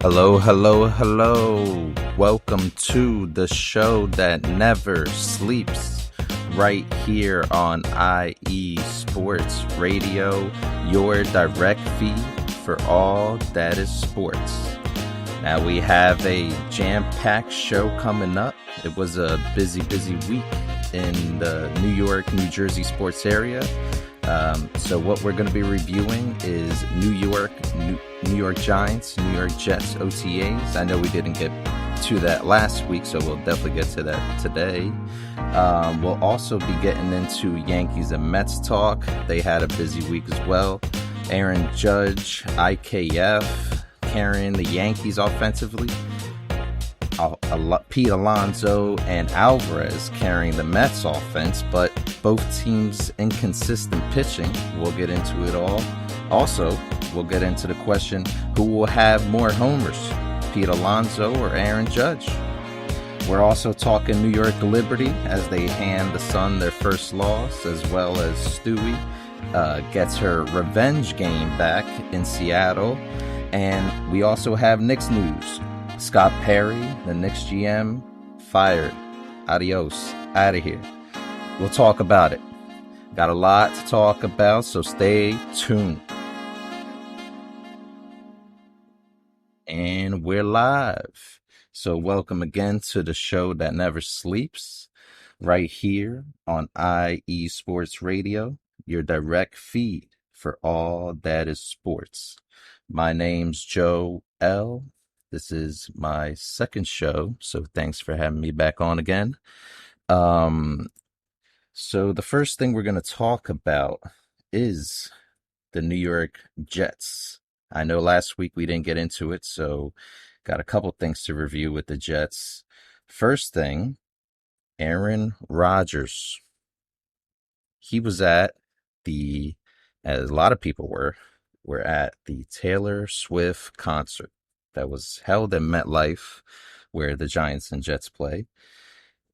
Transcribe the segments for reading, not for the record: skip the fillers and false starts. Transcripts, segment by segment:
Hello, hello, hello. Welcome to the show that never sleeps, right here on IE Sports Radio, your direct feed for all that is sports. Now we have a jam-packed show coming up. It was a busy week in the New York, New Jersey sports area. So what we're going to be reviewing is New York Giants, New York Jets OTAs. I know we didn't get to that last week, so we'll definitely get to that today. We'll also be getting into Yankees and Mets talk. They had a busy week as well. Aaron Judge, IKF, carrying the Yankees offensively. Pete Alonso and Alvarez carrying the Mets offense, but both teams inconsistent pitching. We'll get into it all. Also, we'll get into the question, who will have more homers, Pete Alonso or Aaron Judge? We're also talking New York Liberty as they hand the Sun their first loss, as well as Stewie gets her revenge game back in Seattle. And we also have Knicks news. Scott Perry, the Knicks GM, fired. Adios. Out of here. We'll talk about it. Got a lot to talk about, so stay tuned. And we're live. So welcome again to the show that never sleeps, right here on IE Sports Radio, your direct feed for all that is sports. My name's Joe L. This is my second show, so thanks for having me back on again. So the first thing we're going to talk about is the New York Jets. I know last week we didn't get into it, so got a couple things to review with the Jets. First thing, Aaron Rodgers. He was at as a lot of people were at the Taylor Swift concert that was held in MetLife, where the Giants and Jets play.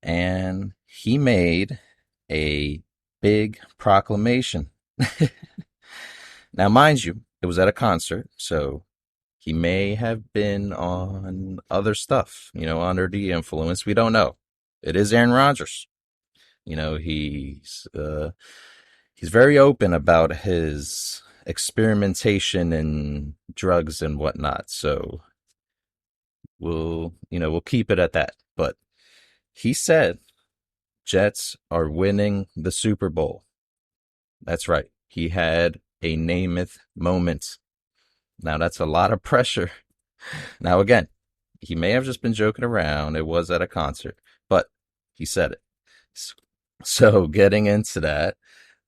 And he made a big proclamation. Now, mind you, it was at a concert, so he may have been on other stuff, under the influence. We don't know. It is Aaron Rodgers. He's very open about his experimentation in drugs and whatnot. So we'll keep it at that. But he said Jets are winning the Super Bowl. That's right. He had a Namath moment. Now that's a lot of pressure. Now again, he may have just been joking around. It was at a concert, but he said it. So getting into that,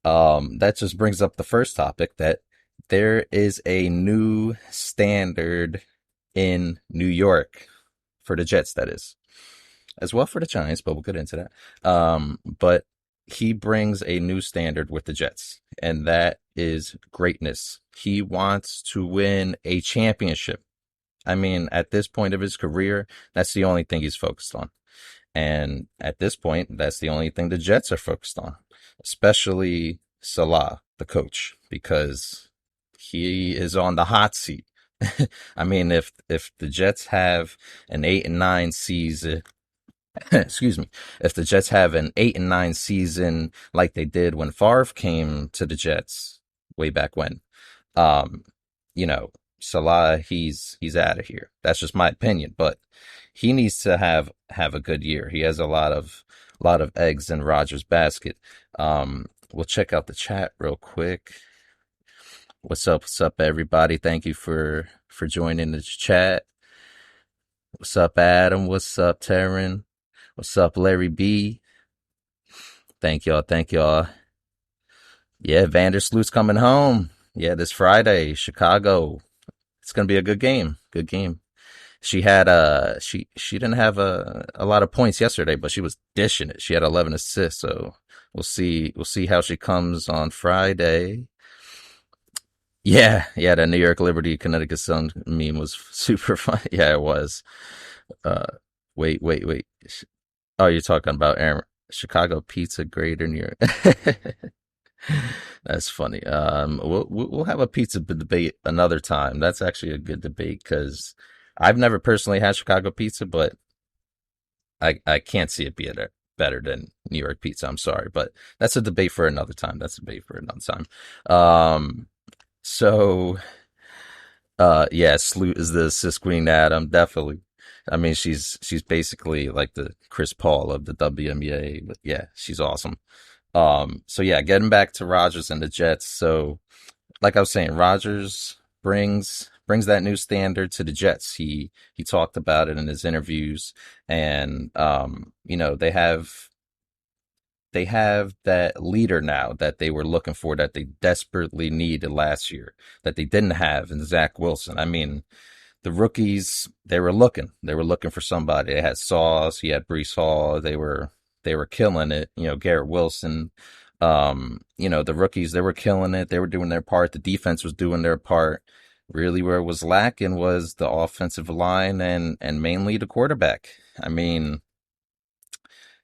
that just brings up the first topic, that there is a new standard in New York for the Jets, that is, as well for the Giants, but we'll get into that. But he brings a new standard with the Jets, and that is greatness. He wants to win a championship. I mean, at this point of his career, that's the only thing he's focused on. And at this point, that's the only thing the Jets are focused on, especially Salah, the coach, because he is on the hot seat. I mean, if the Jets have an 8-9 season, excuse me, if the Jets have an 8-9 season like they did when Favre came to the Jets way back when, Salah, he's out of here. That's just my opinion, but he needs to have a good year. He has a lot of eggs in Rodgers' basket. We'll check out the chat real quick. What's up, everybody? Thank you for joining the chat. What's up, Adam? What's up, Taryn? What's up, Larry B? Thank y'all. Yeah, Vandersloot's coming home. Yeah, this Friday, Chicago. It's gonna be a good game. She had she didn't have a lot of points yesterday, but she was dishing it. She had 11 assists, so we'll see how she comes on Friday. Yeah, the New York Liberty Connecticut Sun meme was super fun. Yeah, it was. Wait. Oh, you're talking about Aaron, Chicago pizza greater New York. That's funny. We'll have a pizza debate another time. That's actually a good debate because I've never personally had Chicago pizza, but I can't see it being better than New York pizza. I'm sorry, but that's a debate for another time. That's a debate for another time. So yeah, Sloot is the cis queen Adam, definitely. I mean, she's basically like the Chris Paul of the WNBA, but yeah, she's awesome. So yeah, getting back to Rodgers and the Jets. So like I was saying, Rodgers brings that new standard to the Jets. He talked about it in his interviews, and they have that leader now that they were looking for, that they desperately needed last year, that they didn't have in Zach Wilson. I mean, the rookies, they were looking for somebody. They had Sauce, he had Brees Hall, they were killing it. Garrett Wilson, the rookies, they were killing it. They were doing their part. The defense was doing their part. Really, where it was lacking was the offensive line and mainly the quarterback. I mean,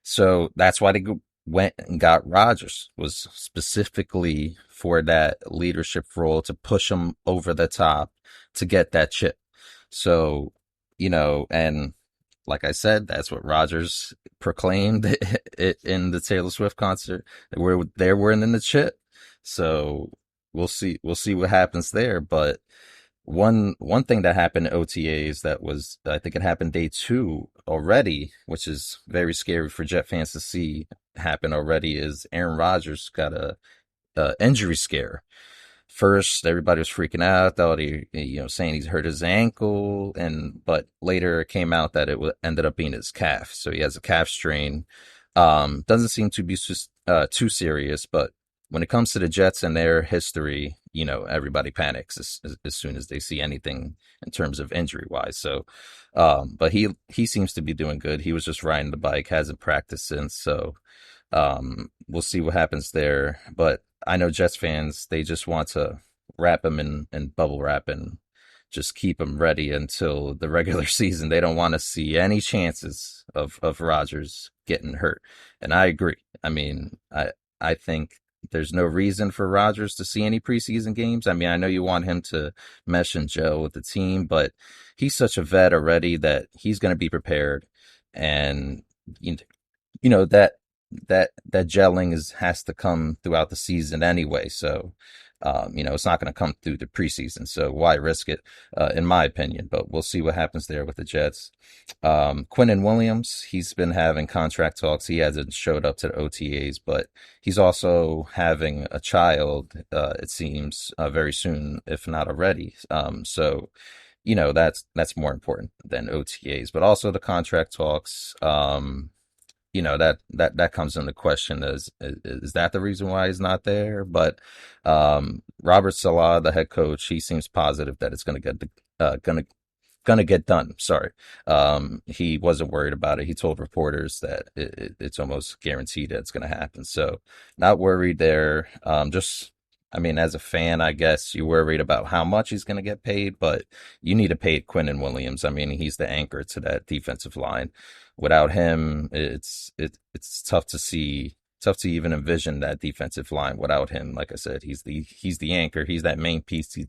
so that's why went and got Rodgers, was specifically for that leadership role, to push him over the top to get that chip. So, and like I said, that's what Rodgers proclaimed in the Taylor Swift concert. They're winning the chip. So we'll see what happens there. But one thing that happened in OTAs, that was, I think it happened day two already, which is very scary for Jet fans to see happen already, is Aaron Rodgers got a injury scare. First, everybody was freaking out, thought saying he's hurt his ankle, but later it came out that ended up being his calf. So he has a calf strain. Doesn't seem to be too serious, but when it comes to the Jets and their history, everybody panics as soon as they see anything in terms of injury wise. So, but he seems to be doing good. He was just riding the bike, hasn't practiced since. So, we'll see what happens there. But I know Jets fans, they just want to wrap him in bubble wrap and just keep him ready until the regular season. They don't want to see any chances of Rodgers getting hurt. And I agree. I mean, I think there's no reason for Rodgers to see any preseason games. I mean, I know you want him to mesh and gel with the team, but he's such a vet already that he's going to be prepared. And you that that gelling has to come throughout the season anyway. So, it's not going to come through the preseason. So why risk it, in my opinion? But we'll see what happens there with the Jets. Quinnen Williams, he's been having contract talks. He hasn't showed up to the OTAs, but he's also having a child, it seems, very soon, if not already. So, that's more important than OTAs, but also the contract talks. That comes into question. Is that the reason why he's not there? But Robert Saleh, the head coach, he seems positive that it's gonna get done. Sorry. He wasn't worried about it. He told reporters that it's almost guaranteed that it's gonna happen. So not worried there. I mean, as a fan, I guess you're worried about how much he's going to get paid, but you need to pay Quinnen Williams. I mean, he's the anchor to that defensive line. Without him, it's tough to even envision that defensive line without him. Like I said, he's the anchor. He's that main piece to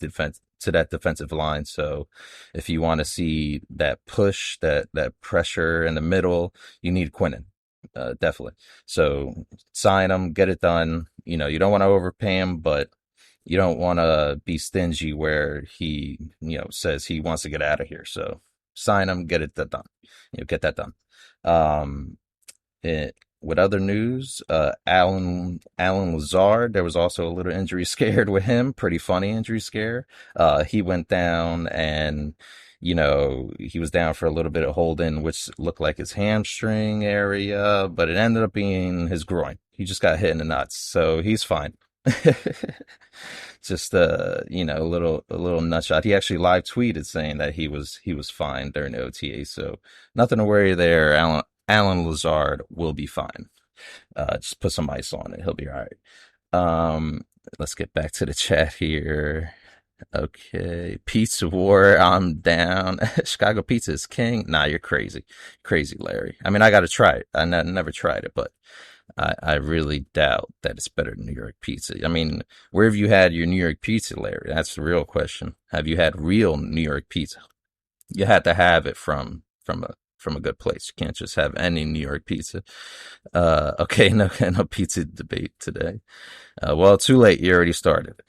that defensive line. So if you want to see that push, that pressure in the middle, you need Quinnen. Definitely. So sign him, get it done. You don't want to overpay him, but you don't want to be stingy where he, says he wants to get out of here. So sign him, get it done. Get that done. With other news, Alan Lazard, there was also a little injury scared with him. Pretty funny injury scare. He went down and he was down for a little bit of holding, which looked like his hamstring area, but it ended up being his groin. He just got hit in the nuts, so he's fine. Just a little nut shot. He actually live tweeted saying that he was fine during the OTA, so nothing to worry there. Alan Lazard will be fine. Just put some ice on it. He'll be all right. Let's get back to the chat here. Okay. Pizza War, I'm down. Chicago pizza is king. Nah, you're crazy. Crazy, Larry. I mean, I got to try it. I never tried it, but I really doubt that it's better than New York pizza. I mean, where have you had your New York pizza, Larry? That's the real question. Have you had real New York pizza? You had to have it from a good place. You can't just have any New York pizza. Okay, no pizza debate today. Well, too late. You already started.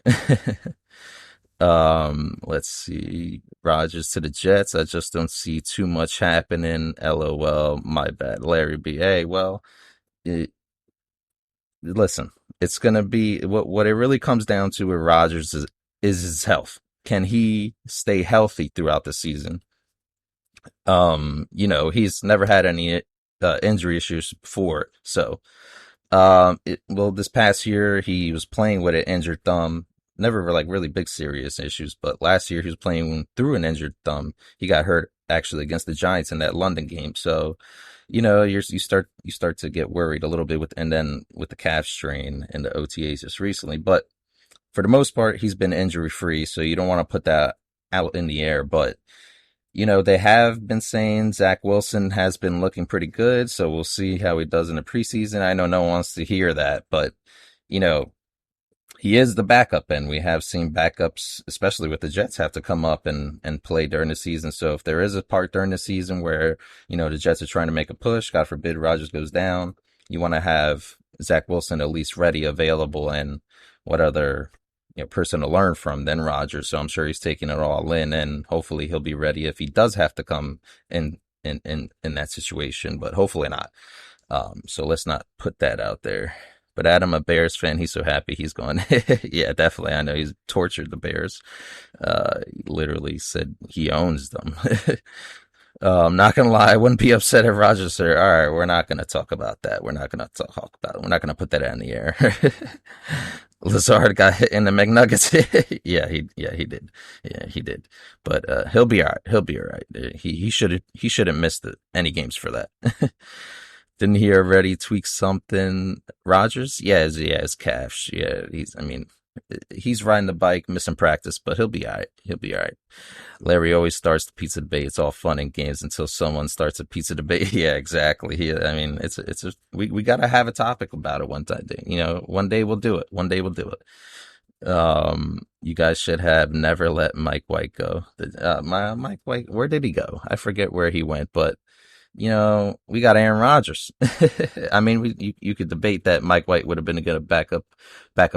Let's see. Rodgers to the Jets. I just don't see too much happening. LOL. My bad. Larry B. Hey, well, it, listen, it's gonna be what it really comes down to with Rodgers is his health. Can he stay healthy throughout the season? He's never had any injury issues before, so this past year he was playing with an injured thumb. Never like really big serious issues, but last year he was playing through an injured thumb. He got hurt actually against the Giants in that London game. So, you start to get worried a little bit and then with the calf strain and the OTAs just recently. But for the most part, he's been injury free, so you don't want to put that out in the air. But they have been saying Zach Wilson has been looking pretty good, so we'll see how he does in the preseason. I know no one wants to hear that, but you know he is the backup, and we have seen backups, especially with the Jets, have to come up and play during the season. So if there is a part during the season where, the Jets are trying to make a push, God forbid Rodgers goes down, you want to have Zach Wilson at least ready, available, and what other person to learn from than Rodgers. So I'm sure he's taking it all in, and hopefully he'll be ready if he does have to come in that situation, but hopefully not. So let's not put that out there. But Adam, a Bears fan, he's so happy he's going. Yeah, definitely. I know he's tortured the Bears. He literally said he owns them. I'm not gonna lie, I wouldn't be upset if Rodgers said, "All right, we're not gonna talk about that. We're not gonna talk about it. We're not gonna put that in the air." Lazard got hit in the McNuggets. Yeah, he did. Yeah, he did. But he'll be all right. He'll be all right. He shouldn't miss any games for that. Didn't he already tweak something? Rodgers? Yeah, his calves. Yeah, he's riding the bike, missing practice, but he'll be all right. He'll be all right. Larry always starts the pizza debate. It's all fun and games until someone starts a pizza debate. Yeah, exactly. We gotta have a topic about it one time. One day we'll do it. One day we'll do it. You guys should have never let Mike White go. Mike White, where did he go? I forget where he went, but we got Aaron Rodgers. I mean, you could debate that Mike White would have been a good backup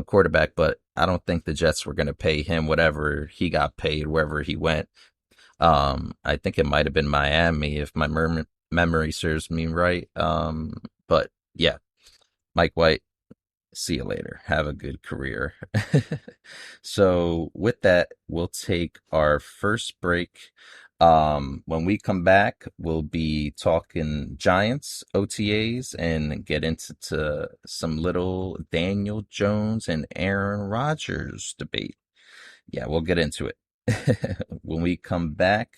quarterback, but I don't think the Jets were going to pay him whatever he got paid wherever he went. I think it might have been Miami if my memory serves me right. But yeah, Mike White, see you later. Have a good career. So with that, we'll take our first break. When we come back, we'll be talking Giants OTAs and get into some little Daniel Jones and Aaron Rodgers debate. Yeah, we'll get into it. When we come back,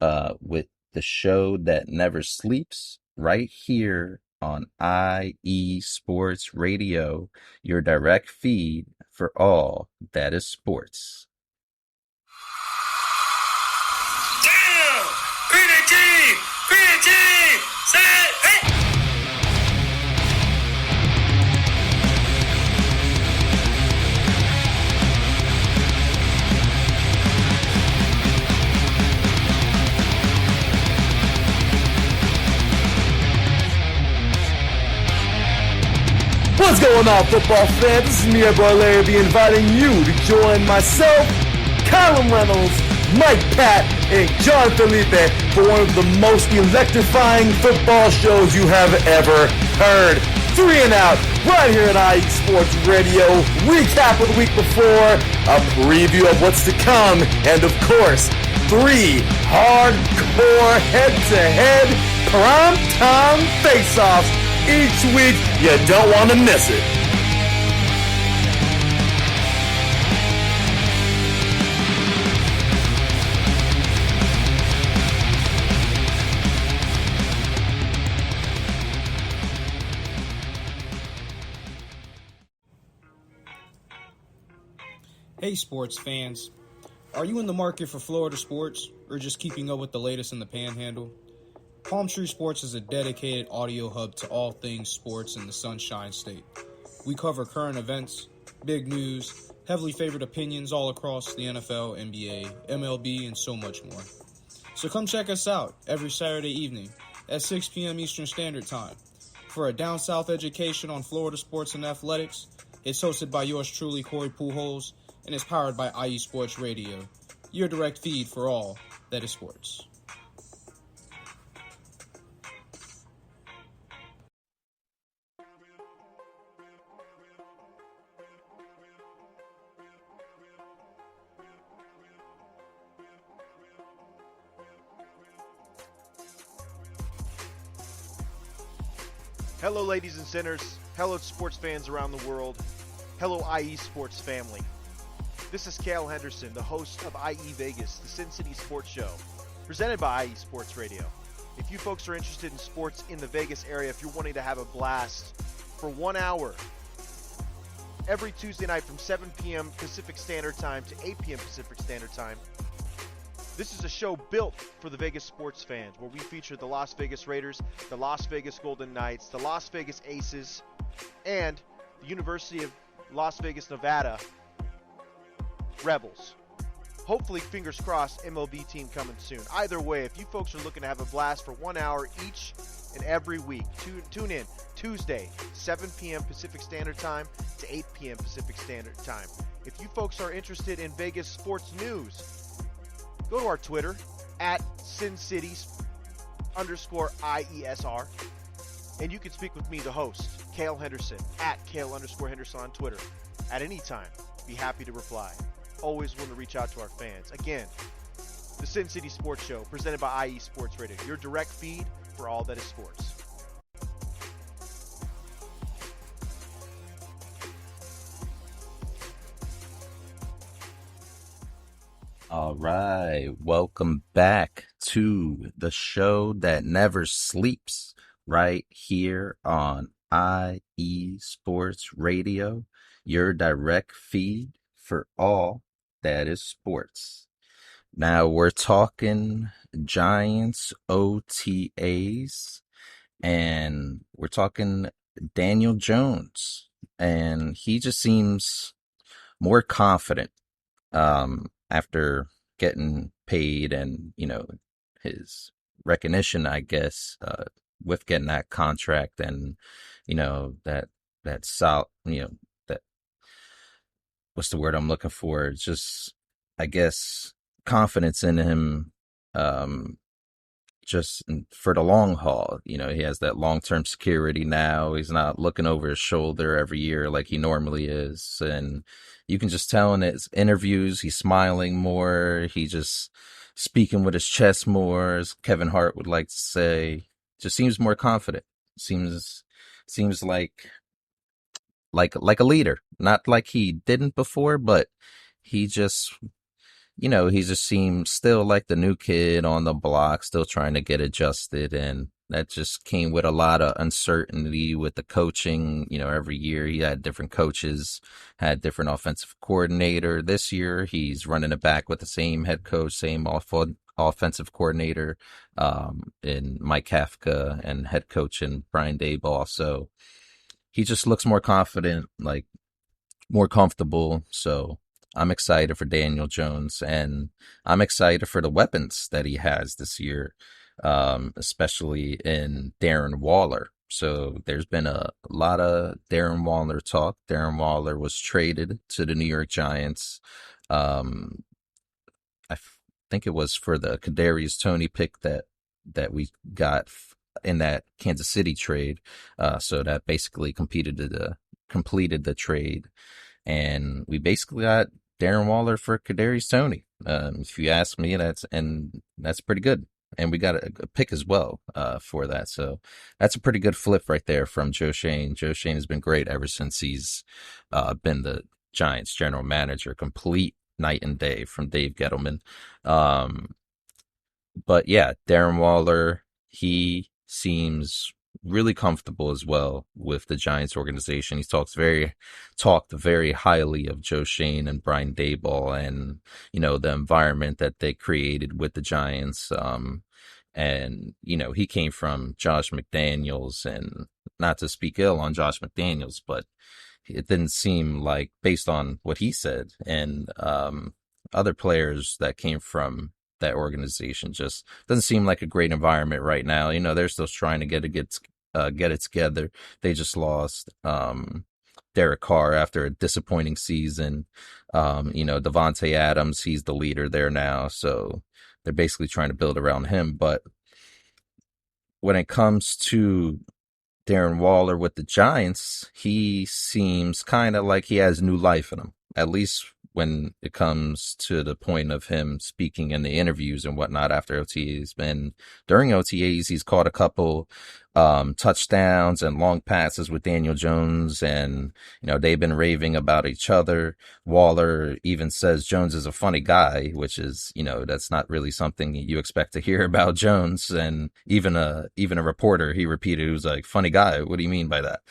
with the show that never sleeps right here on IE Sports Radio, your direct feed for all that is sports. What's going on, football fans? This is me, your boy Larry B, inviting you to join myself, Colin Reynolds, Mike Pat, and John Felipe for one of the most electrifying football shows you have ever heard. 3 and Out, right here at IE Sports Radio. Recap of the week before, a preview of what's to come, and of course, 3 hardcore head-to-head prime-time face-offs each week. You don't want to miss it. Hey sports fans, are you in the market for Florida sports or just keeping up with the latest in the Panhandle? Palm Tree Sports is a dedicated audio hub to all things sports in the Sunshine State. We cover current events, big news, heavily favored opinions all across the NFL, NBA, MLB, and so much more. So come check us out every Saturday evening at 6 p.m. Eastern Standard Time for a down south education on Florida sports and athletics. It's hosted by yours truly, Corey Pujols, and is powered by IE Sports Radio, your direct feed for all that is sports. Hello, ladies and sinners. Hello, sports fans around the world. Hello, IE Sports family. This is Cale Henderson, the host of IE Vegas, the Sin City Sports Show, presented by IE Sports Radio. If you folks are interested in sports in the Vegas area, if you're wanting to have a blast for 1 hour every Tuesday night from 7 p.m. Pacific Standard Time to 8 p.m. Pacific Standard Time, this is a show built for the Vegas sports fans, where we feature the Las Vegas Raiders, the Las Vegas Golden Knights, the Las Vegas Aces, and the University of Las Vegas, Nevada Rebels. Hopefully, fingers crossed, MLB team coming soon. Either way, if you folks are looking to have a blast for 1 hour each and every week, tune in Tuesday, 7 p.m. Pacific Standard Time to 8 p.m. Pacific Standard Time. If you folks are interested in Vegas sports news, go to our Twitter, at SinCities_IESR, and you can speak with me, the host, Cale Henderson, at Cale_Henderson on Twitter. At any time, be happy to reply. Always willing to reach out to our fans. Again, the Sin City Sports Show, presented by IE Sports Radio, your direct feed for all that is sports. All right, welcome back to the show that never sleeps, right here on IE Sports Radio, your direct feed for all that is sports. Now we're talking Giants OTAs, and we're talking Daniel Jones, and he just seems more confident after getting paid and, his recognition, I guess, with getting that contract and, that solid, that, what's the word I'm looking for? Just, I guess, confidence in him, just for the long haul. He has that long-term security now. He's not looking over his shoulder every year like he normally is. And you can just tell in his interviews, he's smiling more. He just speaking with his chest more, as Kevin Hart would like to say. Just seems more confident. Seems like a leader. Not like he didn't before, but he just he just seems still like the new kid on the block, still trying to get adjusted. And that just came with a lot of uncertainty with the coaching. Every year he had different coaches, had different offensive coordinator. This year he's running it back with the same head coach, same offensive coordinator, in Mike Kafka, and head coach in Brian Daboll. So he just looks more confident, like more comfortable. So I'm excited for Daniel Jones, and I'm excited for the weapons that he has this year, especially in Darren Waller. So there's been a lot of Darren Waller talk. Darren Waller was traded to the New York Giants. I think it was for the Kadarius Toney pick that we got in that Kansas City trade. So that basically completed the trade. And we basically got Darren Waller for Kadarius Toney. If you ask me, that's pretty good. And we got a pick as well for that. So that's a pretty good flip right there from Joe Schoen. Joe Schoen has been great ever since he's been the Giants general manager. Complete night and day from Dave Gettleman. But yeah, Darren Waller, he seems really comfortable as well with the Giants organization. He talked very highly of Joe Schoen and Brian Daboll, and the environment that they created with the Giants. And he came from Josh McDaniels, and not to speak ill on Josh McDaniels, but it didn't seem like, based on what he said and other players that came from that organization just doesn't seem like a great environment right now. They're still trying to get it together. They just lost Derek Carr after a disappointing season. Devontae Adams, he's the leader there now, so they're basically trying to build around him. But when it comes to Darren Waller with the Giants, he seems kind of like he has new life in him, at least when it comes to the point of him speaking in the interviews and whatnot after OTAs. And during OTAs, he's caught a couple touchdowns and long passes with Daniel Jones, and they've been raving about each other. Waller even says Jones is a funny guy, which is that's not really something you expect to hear about Jones. And even a reporter, he repeated, who's like, funny guy, what do you mean by that?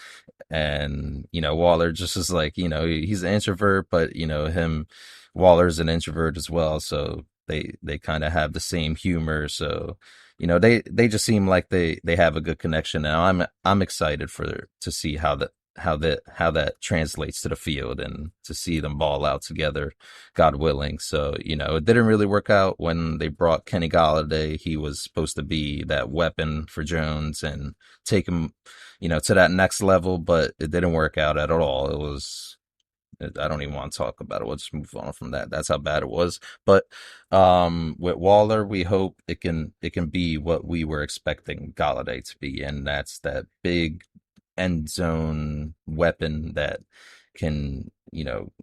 And Waller just is like, he's an introvert, but Waller's an introvert as well, so they kind of have the same humor. So they just seem like they have a good connection. Now I'm excited to see how that translates to the field and to see them ball out together, God willing. So it didn't really work out when they brought Kenny Golladay. He was supposed to be that weapon for Jones and take him to that next level, but it didn't work out at all. I don't even want to talk about it. We'll just move on from that. That's how bad it was. But with Waller, we hope it can be what we were expecting Golladay to be, and that's that big end zone weapon that can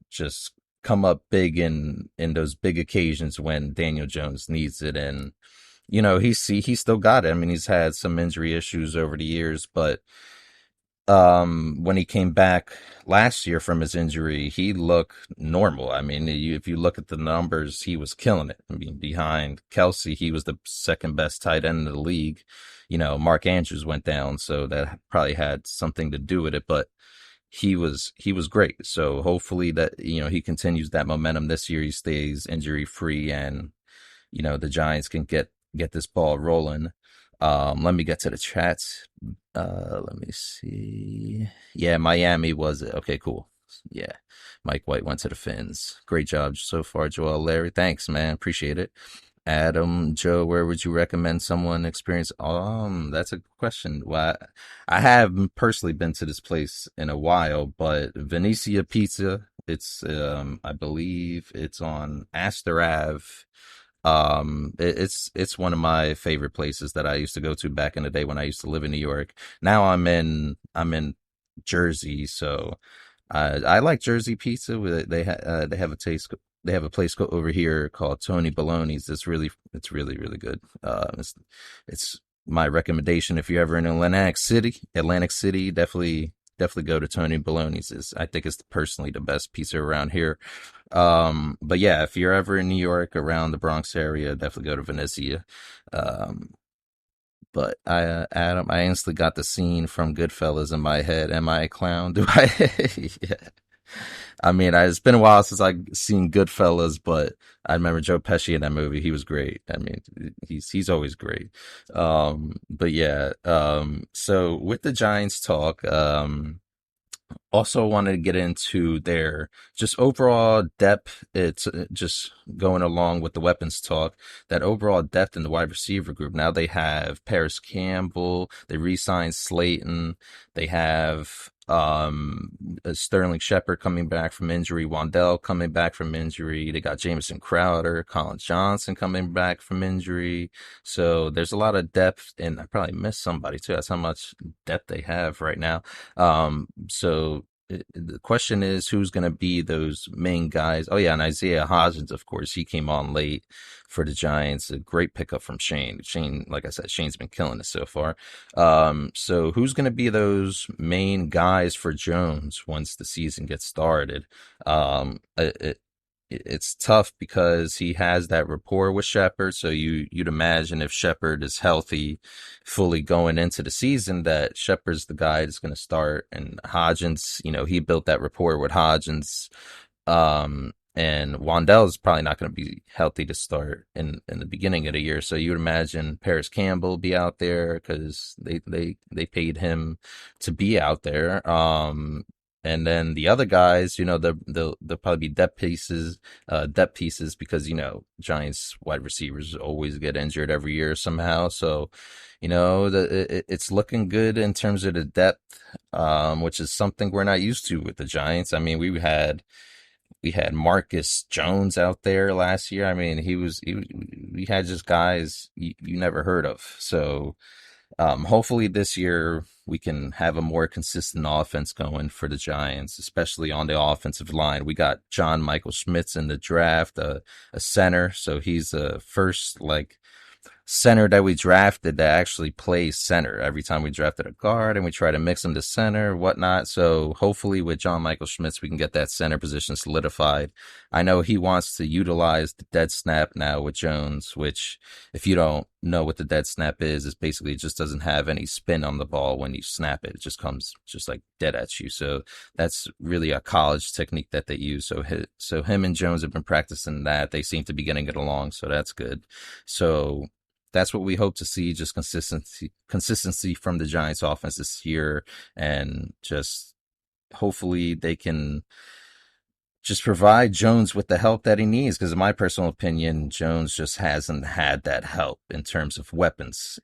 just come up big in those big occasions when Daniel Jones needs it. And he still got it. I mean, he's had some injury issues over the years, but when he came back last year from his injury, he looked normal. I mean, if you look at the numbers, he was killing it. I mean, behind Kelsey, he was the second best tight end in the league. Mark Andrews went down, so that probably had something to do with it, but he was great. So hopefully that, he continues that momentum this year. He stays injury free, and, the Giants can get this ball rolling. Let me get to the chats. Let me see. Yeah, Miami was it. Okay, cool. Yeah. Mike White went to the Fins. Great job so far, Joel Larry. Thanks, man. Appreciate it. Adam, Joe, where would you recommend someone experience? That's a question. Well, I haven't personally been to this place in a while, but Venetia Pizza, it's, I believe it's on Astor Ave. It's one of my favorite places that I used to go to back in the day when I used to live in New York. Now I'm in Jersey, so I like Jersey pizza. They have a taste. They have a place over here called Tony Baloney's. It's really good. It's my recommendation if you're ever in Atlantic City, definitely go to Tony Baloney's. I think it's personally the best pizza around here. But yeah, if you're ever in New York around the Bronx area, definitely go to Venetia. But Adam, I instantly got the scene from Goodfellas in my head. Am I a clown? Do I? Yeah. I mean, it's been a while since I've seen Goodfellas, but I remember Joe Pesci in that movie. He was great. I mean, he's always great. But yeah, so with the Giants talk, also wanted to get into their just overall depth. It's just going along with the weapons talk, that overall depth in the wide receiver group. Now they have Paris Campbell, they re-signed Slayton, they have Sterling Shepard coming back from injury, Wandell coming back from injury, they got Jamison Crowder, Colin Johnson coming back from injury. So there's a lot of depth, and I probably missed somebody too. That's how much depth they have right now. So the question is, who's going to be those main guys? Oh yeah, and Isaiah Hodgins, of course, he came on late for the Giants. A great pickup from Shane. Like I said, Shane's been killing it so far. So who's going to be those main guys for Jones once the season gets started? It's tough because he has that rapport with Shepard. So you'd imagine if Shepard is healthy, fully going into the season, that Shepard's the guy that's going to start. And Hodgins, he built that rapport with Hodgins. And Wandell is probably not going to be healthy to start in the beginning of the year. So you would imagine Paris Campbell be out there because they paid him to be out there. And then the other guys, they'll probably be depth pieces because, Giants wide receivers always get injured every year somehow. So, it's looking good in terms of the depth, which is something we're not used to with the Giants. I mean, we had Marcus Jones out there last year. I mean, we had just guys you never heard of. So, hopefully this year we can have a more consistent offense going for the Giants, especially on the offensive line. We got John Michael Schmitz in the draft, a center. So he's the first center that we drafted that actually plays center. Every time we drafted a guard and we try to mix him to center, whatnot. So hopefully with John Michael Schmitz, we can get that center position solidified. I know he wants to utilize the dead snap now with Jones, which if you don't know what the dead snap is basically it just doesn't have any spin on the ball when you snap it. It just comes just like dead at you. So that's really a college technique that they use. So him and Jones have been practicing that. They seem to be getting it along. So that's good. So that's what we hope to see, just consistency from the Giants offense this year, and just hopefully they can just provide Jones with the help that he needs. Because in my personal opinion, Jones just hasn't had that help in terms of weapons.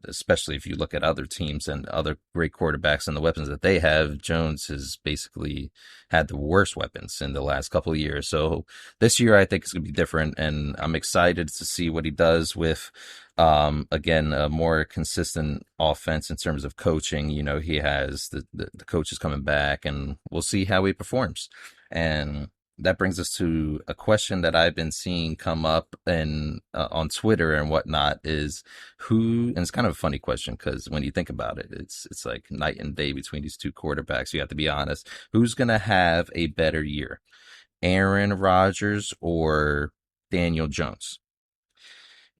Especially if you look at other teams and other great quarterbacks and the weapons that they have, Jones has basically had the worst weapons in the last couple of years. So this year, I think it's going to be different, and I'm excited to see what he does with, again, a more consistent offense in terms of coaching. He has the coaches coming back, and we'll see how he performs. And that brings us to a question that I've been seeing come up and on Twitter and whatnot is and it's kind of a funny question because when you think about it, it's like night and day between these two quarterbacks. You have to be honest. Who's going to have a better year, Aaron Rodgers or Daniel Jones?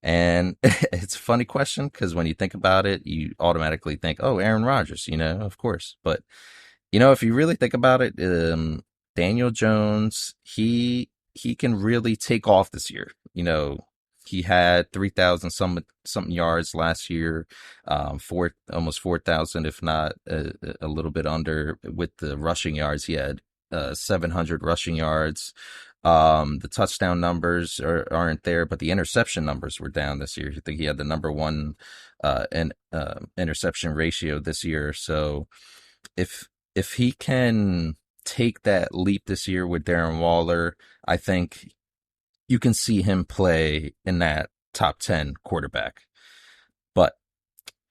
And it's a funny question because when you think about it, you automatically think, oh, Aaron Rodgers, of course. But, if you really think about it, Daniel Jones, he can really take off this year. He had 3,000 something yards last year, almost 4,000, if not a little bit under with the rushing yards. He had 700 rushing yards. The touchdown numbers aren't there, but the interception numbers were down this year. I think he had the number one interception ratio this year. So if he can take that leap this year with Darren Waller, I think you can see him play in that top 10 quarterback. But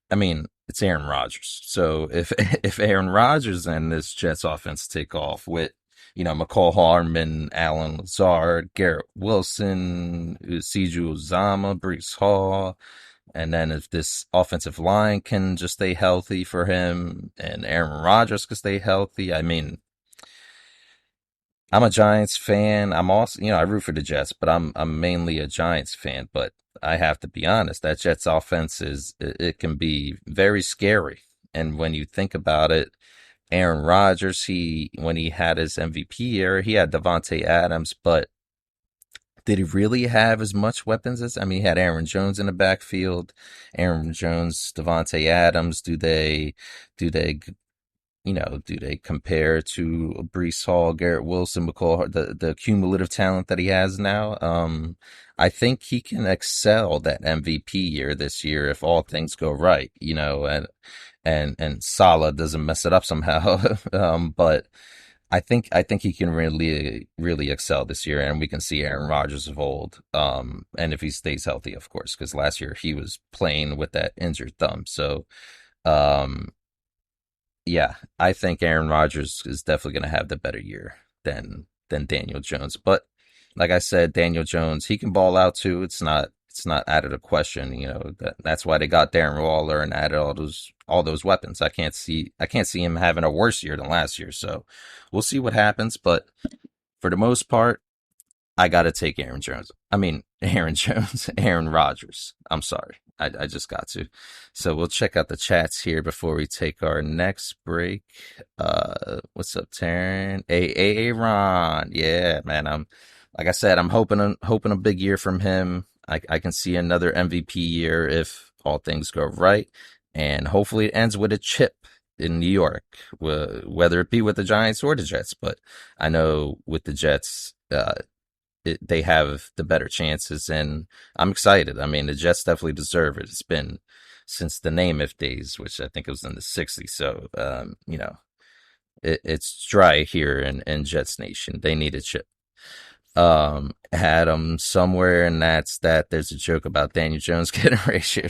I mean, it's Aaron Rodgers. So if Aaron Rodgers and this Jets offense take off with, McCall Hardman, Alan Lazard, Garrett Wilson, Siju Uzama, Brees Hall, and then if this offensive line can just stay healthy for him and Aaron Rodgers can stay healthy, I mean, I'm a Giants fan. I'm also, I root for the Jets, but I'm mainly a Giants fan. But I have to be honest, that Jets offense it can be very scary. And when you think about it, Aaron Rodgers, when he had his MVP year, he had Devontae Adams, but did he really have as much weapons as? I mean, he had Aaron Jones in the backfield. Aaron Jones, Devontae Adams. Do they compare to Brees Hall, Garrett Wilson, McCall, the cumulative talent that he has now? I think he can excel that MVP year this year if all things go right, and Salah doesn't mess it up somehow. But I think he can really, really excel this year, and we can see Aaron Rodgers of old. And if he stays healthy, of course, because last year he was playing with that injured thumb. So, yeah, I think Aaron Rodgers is definitely going to have the better year than Daniel Jones. But like I said, Daniel Jones, he can ball out too. It's not out of the question. That's why they got Darren Waller and added all those weapons. I can't see him having a worse year than last year. So we'll see what happens. But for the most part, I got to take Aaron Jones. Aaron Rodgers. I'm sorry. I just got to. So we'll check out the chats here before we take our next break. What's up, Taryn? Aaron. Yeah, man. Like I said, I'm hoping a big year from him. I can see another MVP year if all things go right. And hopefully it ends with a chip in New York, whether it be with the Giants or the Jets. But I know with the Jets, they have the better chances, and I'm excited. I mean, the Jets definitely deserve it. It's been since the Namath days, which I think it was in the '60s. So, it's dry here in Jets Nation. They need a chip. Had him somewhere, and that's that. There's a joke about Daniel Jones getting a ratio.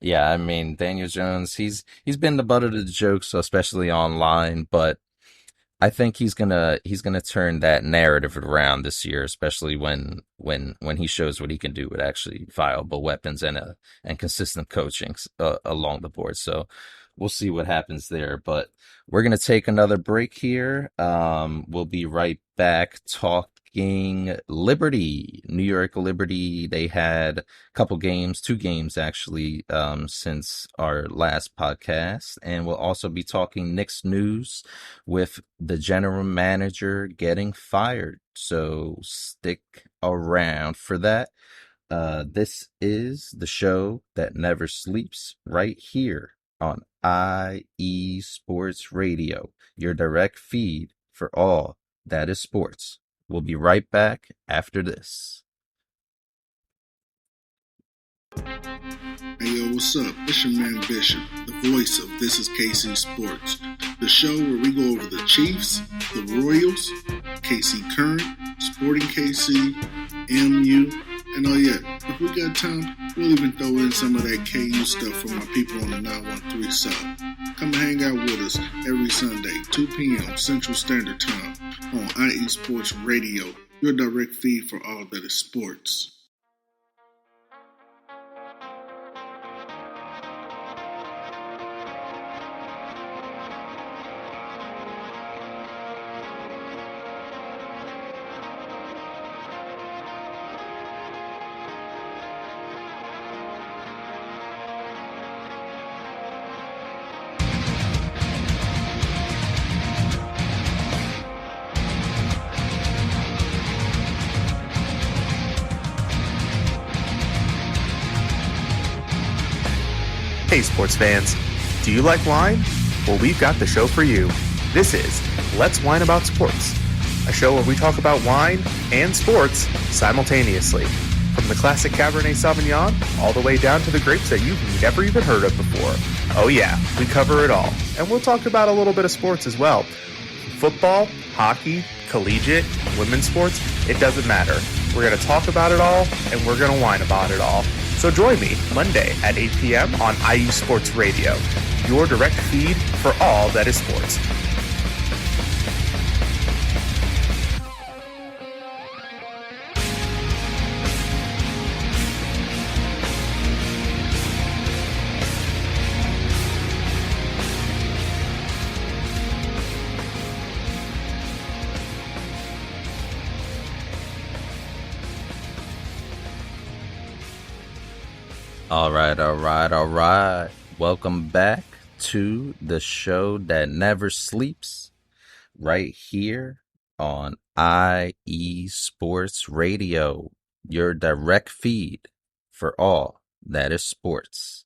Yeah. I mean, Daniel Jones, he's been the butt of the jokes, especially online, but I think he's gonna turn that narrative around this year, especially when he shows what he can do with actually viable weapons and consistent coaching along the board. So we'll see what happens there. But we're gonna take another break here. We'll be right back talking Liberty, New York Liberty. They had a couple games, two games actually, since our last podcast, and we'll also be talking Knicks news with the general manager getting fired. So stick around for that. This is the show that never sleeps right here on IE Sports Radio, your direct feed for all that is sports. We'll be right back after this. Hey yo, what's up? It's your man Bishop, the voice of This Is KC Sports, the show where we go over the Chiefs, the Royals, KC Current, Sporting KC, MU, and oh yeah, if we got time, we'll even throw in some of that KU stuff from my people on the 913 South. Come and hang out with us every Sunday, 2 p.m. Central Standard Time on IE Sports Radio, your direct feed for all that is sports. Hey sports fans, do you like wine? Well, we've got the show for you. This is Let's Wine About Sports, a show where we talk about wine and sports simultaneously. From the classic Cabernet Sauvignon all the way down to the grapes that you've never even heard of before. Oh yeah, we cover it all. And we'll talk about a little bit of sports as well. Football, hockey, collegiate, women's sports, it doesn't matter. We're going to talk about it all, and we're going to whine about it all. So join me Monday at 8 p.m. on IU Sports Radio, your direct feed for all that is sports. All right. Welcome back to the show that never sleeps right here on IE Sports Radio, your direct feed for all that is sports.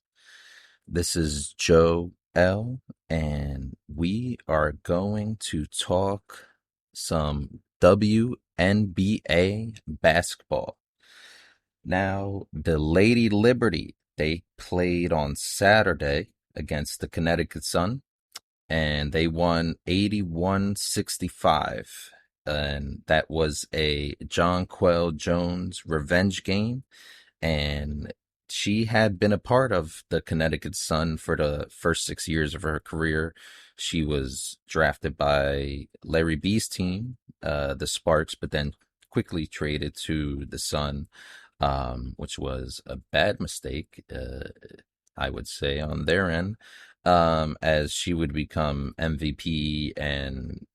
This is Joe L, and we are going to talk some WNBA basketball. Now, the Lady Liberty, they played on Saturday against the Connecticut Sun, and they won 81-65. And that was a Jonquel Jones revenge game. And she had been a part of the Connecticut Sun for the first 6 years of her career. She was drafted by Larry B's team, the Sparks, but then quickly traded to the Sun. Which was a bad mistake, I would say, on their end, as she would become MVP and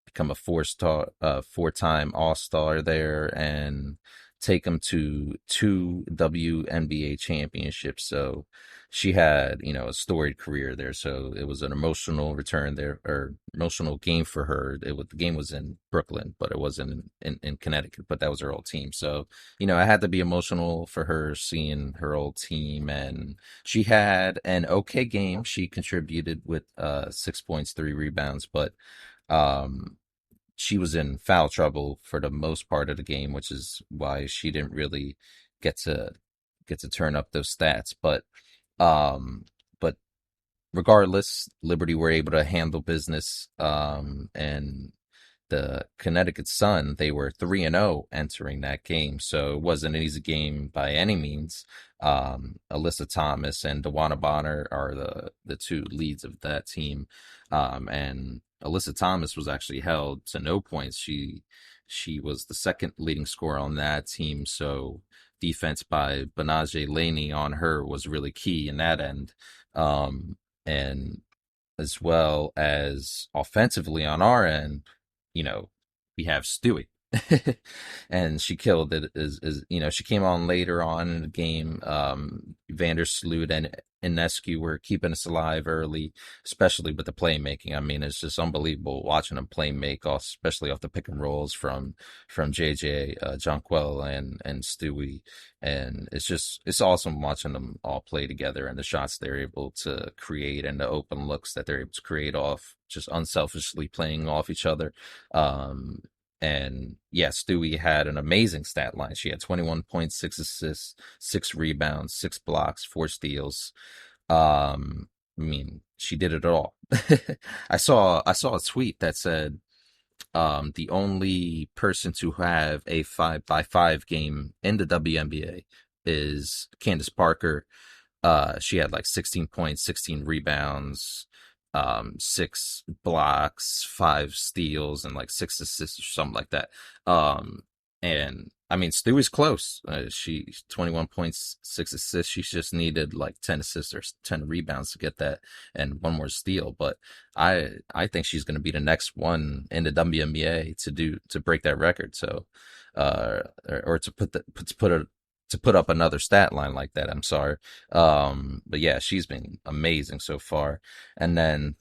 become a four-time All-Star there, and take them to 2 WNBA championships. So she had, a storied career there. So it was an emotional return there, or emotional game for her. The game was in Brooklyn, but it wasn't in Connecticut, but that was her old team. So, it had to be emotional for her seeing her old team. And she had an okay game. She contributed with 6 points, 3 rebounds, but um, she was in foul trouble for the most part of the game, which is why she didn't really get to turn up those stats. But regardless, Liberty were able to handle business. And the Connecticut Sun, they were 3-0 entering that game, so it wasn't an easy game by any means. Alyssa Thomas and DeWanna Bonner are the two leads of that team. And Alyssa Thomas was actually held to no points. She was the second leading scorer on that team, so defense by Benaje Laney on her was really key in that end. And as well as offensively on our end, you know, we have Stewie. And she killed it. She came on later on in the game. Vandersloot and Inescu were keeping us alive early, especially with the playmaking. I mean, it's just unbelievable watching them play make, especially off the pick and rolls from JJ, Jonquel and Stewie. And it's awesome watching them all play together and the shots they're able to create and the open looks that they're able to create off just unselfishly playing off each other. And yeah, Stewie had an amazing stat line. She had 21.6 assists, 6 rebounds, 6 blocks, 4 steals. I mean, she did it all. I saw a tweet that said the only person to have a 5-by-5 game in the WNBA is Candace Parker. She had like 16 points, 16 rebounds, 6 blocks, 5 steals, and like 6 assists or something like that. And I mean, Stewie's close. She's 21 points, 6 assists. She just needed like 10 assists or 10 rebounds to get that and one more steal. But I think she's going to be the next one in the WNBA to break that record. So, or to put up another stat line like that. I'm sorry. But yeah, she's been amazing so far. And then,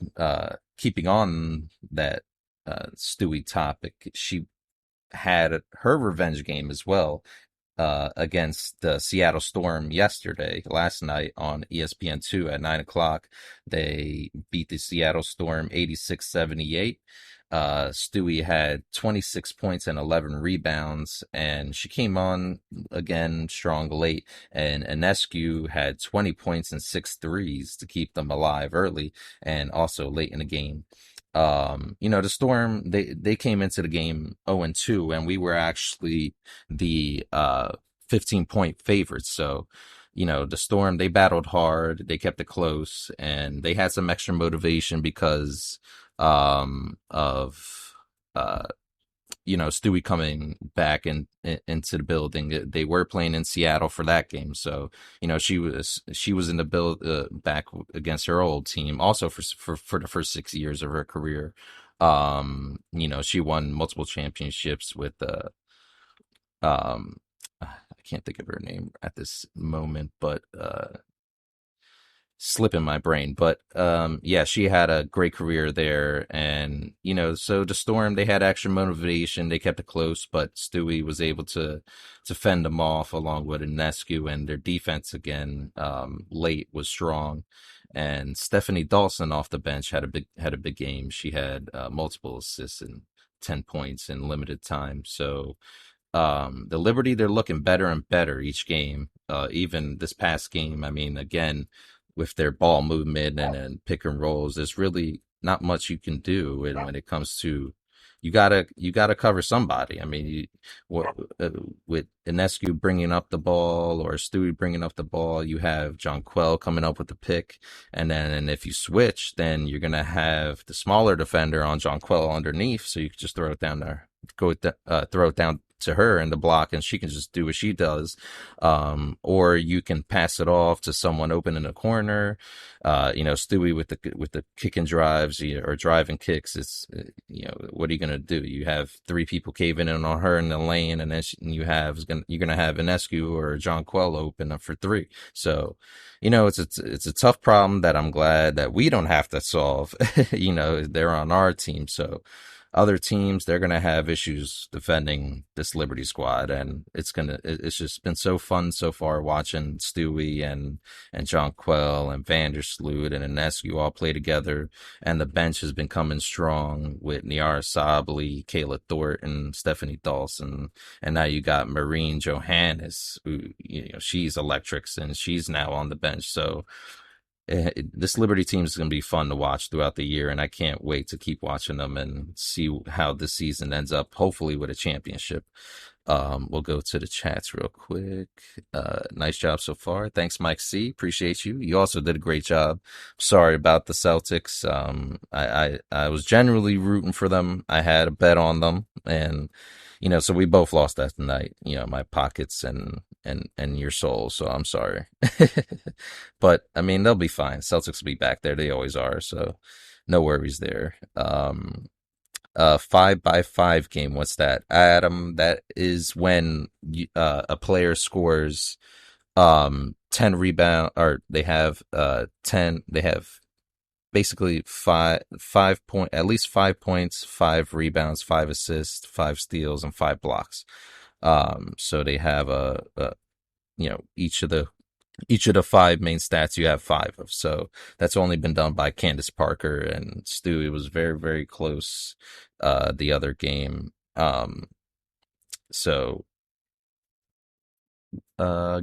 keeping on that, Stewie topic, she had her revenge game as well, against the Seattle Storm last night on ESPN2 at 9 o'clock. They beat the Seattle Storm 86-78. Stewie had 26 points and 11 rebounds, and she came on again strong late. And Inescu had 20 points and 6 threes to keep them alive early and also late in the game. The Storm, they came into the game 0-2, and we were actually the 15-point favorites. So, the Storm, they battled hard, they kept it close, and they had some extra motivation because of Stewie coming back into the building. They were playing in Seattle for that game, so she was in the build back against her old team, also for the first 6 years of her career. She won multiple championships with I can't think of her name at this moment, but slip in my brain. But yeah, she had a great career there. And so the Storm, they had extra motivation, they kept it close, but Stewie was able to fend them off along with Inescu. And their defense again late was strong. And Stephanie Dawson off the bench had a big game. She had multiple assists and 10 points in limited time. So the Liberty, they're looking better and better each game. Even this past game, I mean, again, with their ball movement and pick and rolls, there's really not much you can do. And when it comes to, you gotta cover somebody. I mean, with Inescu bringing up the ball or Stewie bringing up the ball, you have Jonquel coming up with the pick. And if you switch, then you're going to have the smaller defender on Jonquel underneath. So you can just throw it down there throw it down to her in the block and she can just do what she does. Or you can pass it off to someone open in the corner. Stewie with the kick and drives, or driving kicks. It's, what are you going to do? You have three people caving in on her in the lane, and then you're going to have Inescu or John Quell open up for three. So, it's a tough problem that I'm glad that we don't have to solve. They're on our team. So, other teams, they're going to have issues defending this Liberty squad. And it's just been so fun so far watching Stewie and John Quell and Vandersloot and Inescu all play together. And the bench has been coming strong with Niara Sabli, Kayla Thornton, Stephanie Dawson. And now you got Maureen Johannes, who, she's electric and she's now on the bench. So, this Liberty team is going to be fun to watch throughout the year, and I can't wait to keep watching them and see how this season ends up, hopefully with a championship. We'll go to the chats real quick. Nice job so far. Thanks, Mike C. Appreciate you. You also did a great job. Sorry about the Celtics. I was generally rooting for them. I had a bet on them, and so we both lost that night, my pockets and your soul. So I'm sorry. But I mean, they'll be fine. Celtics will be back there. They always are. So no worries there. 5-by-5 game. What's that, Adam? That is when a player scores 10 rebound, or they have 10. They have basically 5 at least 5 points, 5 rebounds, 5 assists, 5 steals, and 5 blocks. So they have each of the 5 main stats you have 5 of. So that's only been done by Candace Parker and Stu. It was very, very close, the other game.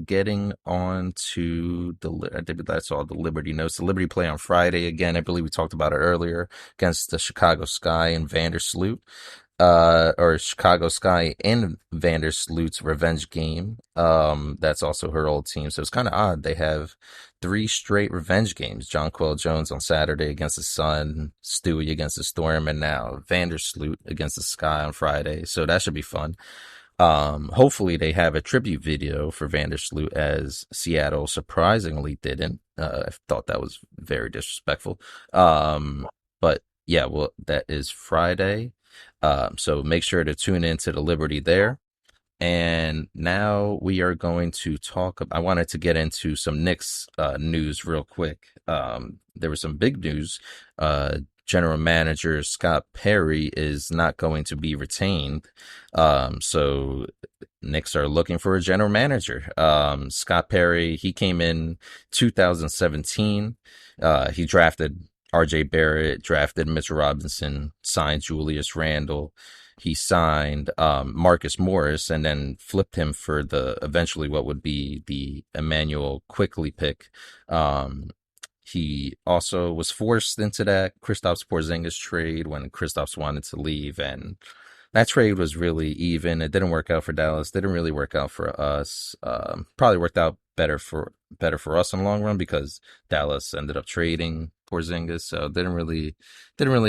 Getting on to I think that's all the Liberty notes. The Liberty play on Friday again. I believe we talked about it earlier against the Chicago Sky and Vandersloot. Or Chicago Sky in Vandersloot's revenge game. That's also her old team. So it's kind of odd. They have 3 straight revenge games. John Quell Jones on Saturday against the Sun, Stewie against the Storm, and now Vandersloot against the Sky on Friday. So that should be fun. Hopefully they have a tribute video for Vandersloot, as Seattle surprisingly didn't. I thought that was very disrespectful. But yeah, well, that is Friday. So make sure to tune into the Liberty there. And now we are going to I wanted to get into some Knicks news real quick. There was some big news. General manager Scott Perry is not going to be retained. So Knicks are looking for a general manager. Scott Perry, he came in 2017. He drafted R.J. Barrett, drafted Mitchell Robinson, signed Julius Randle. He signed Marcus Morris, and then flipped him for eventually what would be the Emmanuel Quickley pick. He also was forced into that Kristaps Porzingis trade when Kristaps wanted to leave, and that trade was really even. It didn't work out for Dallas. Didn't really work out for us. Probably worked out better for us in the long run, because Dallas ended up trading Porzingis, so it didn't really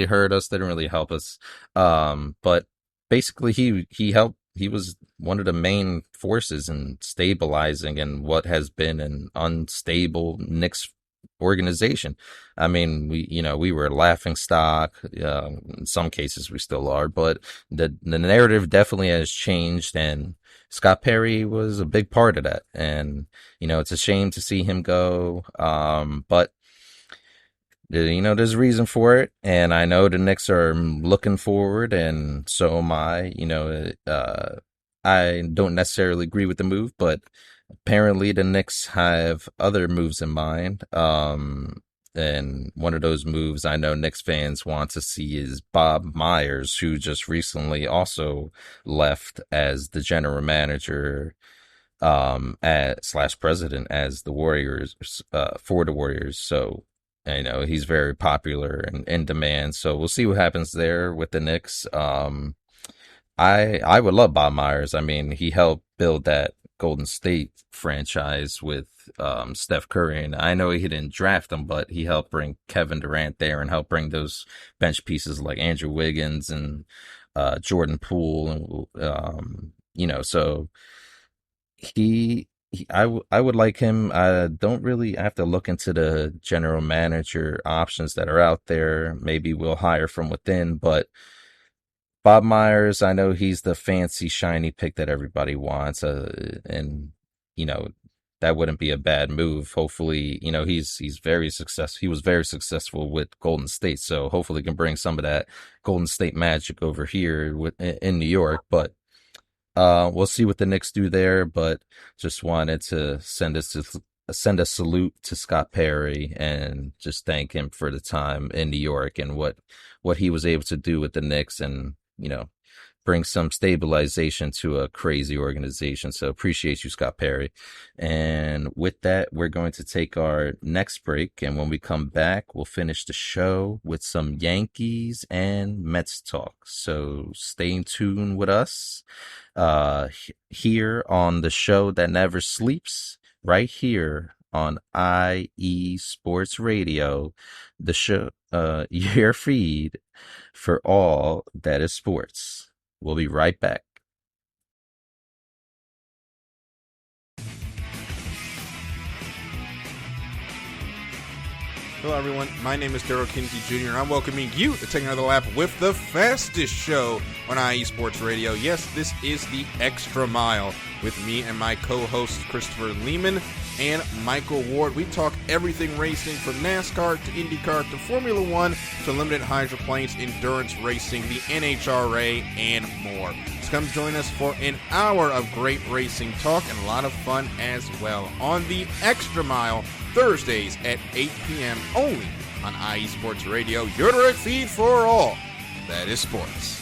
hurt us. Didn't really help us. But basically, he helped. He was one of the main forces in stabilizing in what has been an unstable Knicks organization. I mean, we were a laughing stock. In some cases we still are, but the narrative definitely has changed, and Scott Perry was a big part of that. And, it's a shame to see him go. But there's a reason for it. And I know the Knicks are looking forward, and so am I. I don't necessarily agree with the move, but apparently the Knicks have other moves in mind. And one of those moves I know Knicks fans want to see is Bob Myers, who just recently also left as the general manager, slash president as the Warriors, for the Warriors. So, he's very popular and in demand. So we'll see what happens there with the Knicks. I would love Bob Myers. I mean, he helped build that Golden State franchise with Steph Curry, and I know he didn't draft him, but he helped bring Kevin Durant there and helped bring those bench pieces like Andrew Wiggins and Jordan Poole, and so I would like him. I don't really I have to look into the general manager options that are out there. Maybe we'll hire from within, but Bob Myers, I know he's the fancy shiny pick that everybody wants, and you know that wouldn't be a bad move. Hopefully, he's very successful. He was very successful with Golden State, so hopefully can bring some of that Golden State magic over here in New York. But we'll see what the Knicks do there. But just wanted to send a salute to Scott Perry and just thank him for the time in New York and what he was able to do with the Knicks, and bring some stabilization to a crazy organization. So appreciate you, Scott Perry. And with that, we're going to take our next break. And when we come back, we'll finish the show with some Yankees and Mets talk. So stay tuned with us here on the show that never sleeps, right here on IE Sports Radio, the show, your feed for all that is sports. We'll be right back. Hello, everyone. My name is Daryl Kinsey Jr., and I'm welcoming you to take another lap with the fastest show on IE Sports Radio. Yes, this is the Extra Mile with me and my co-hosts Christopher Lehman and Michael Ward. We talk everything racing from NASCAR to IndyCar to Formula One to limited hydroplanes, endurance racing, the NHRA, and more. So come join us for an hour of great racing talk and a lot of fun as well on the Extra Mile, Thursdays at 8 p.m. only on IE Sports Radio, your direct feed for all that is sports.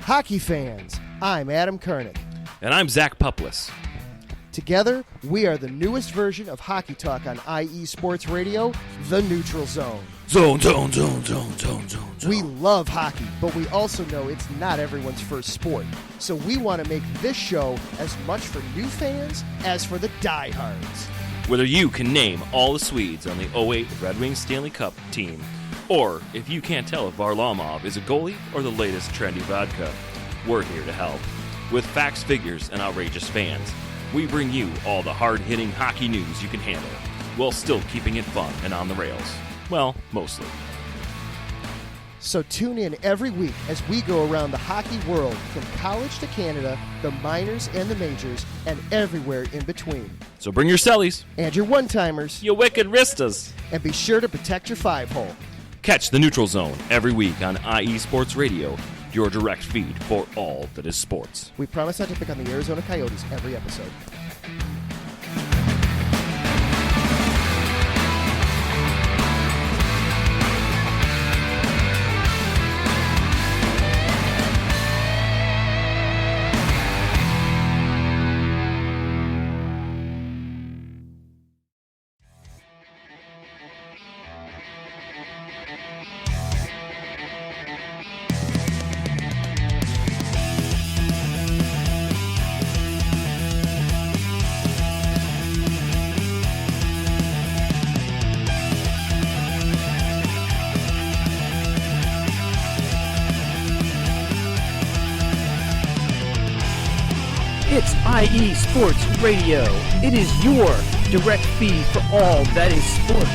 Hockey fans, I'm Adam Kernick. And I'm Zach Puplis. Together, we are the newest version of Hockey Talk on IE Sports Radio, The Neutral Zone. Zone. We love hockey, but we also know it's not everyone's first sport. So we want to make this show as much for new fans as for the diehards. Whether you can name all the Swedes on the '08 Red Wings Stanley Cup team, or if you can't tell if Varlamov is a goalie or the latest trendy vodka, we're here to help. With facts, figures, and outrageous fans, we bring you all the hard-hitting hockey news you can handle, while still keeping it fun and on the rails. Well, mostly. So tune in every week as we go around the hockey world, from college to Canada, the minors and the majors, and everywhere in between. So bring your cellies. And your one-timers. You wicked wristas. And be sure to protect your five-hole. Catch the Neutral Zone every week on IE Sports Radio, your direct feed for all that is sports. We promise not to pick on the Arizona Coyotes every episode. It's IE Sports Radio. It is your direct feed for all that is sports.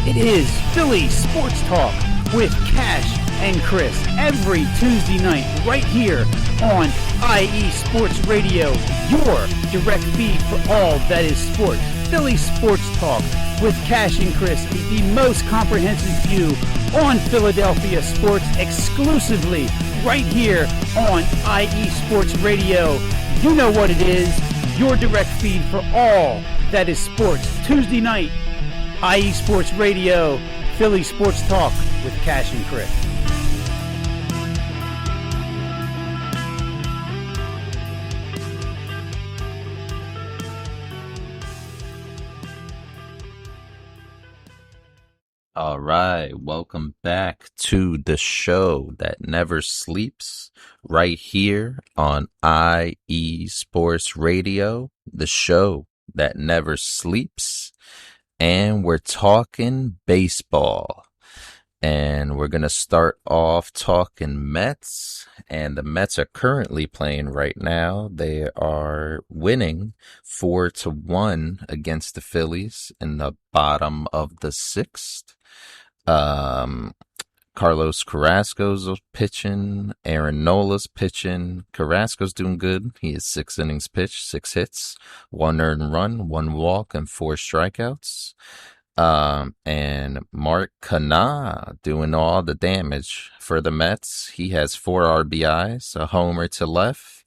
It is Philly Sports Talk with Cash and Chris every Tuesday night right here on IE Sports Radio, your direct feed for all that is sports. Philly Sports Talk with Cash and Chris is the most comprehensive view on Philadelphia sports, exclusively right here on IE Sports Radio. You know what it is, your direct feed for all that is sports. Tuesday night, IE Sports Radio, Philly Sports Talk with Cash and Chris. All right, welcome back to the show that never sleeps right here on IE Sports Radio, the show that never sleeps. And we're talking baseball. And we're going to start off talking Mets. And the Mets are currently playing right now. They are winning 4-1 against the Phillies in the bottom of the sixth. Carlos Carrasco's pitching. Aaron Nola's pitching. Carrasco's doing good. He has 6 innings pitched, 6 hits, 1 earned run, 1 walk, and 4 strikeouts. And Mark Canha doing all the damage for the Mets. He has 4 RBIs, a homer to left,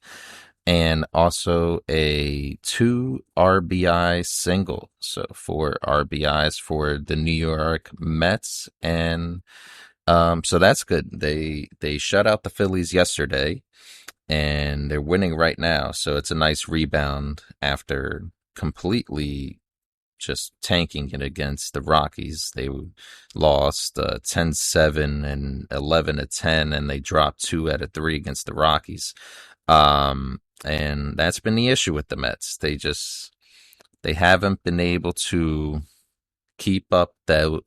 and also a 2 RBI single. So 4 RBIs for the New York Mets. And so that's good. They shut out the Phillies yesterday, and they're winning right now. So it's a nice rebound after completely just tanking it against the Rockies. They lost 10-7 and 11-10, and they dropped 2 out of 3 against the Rockies. And that's been the issue with the Mets. They haven't been able to keep up those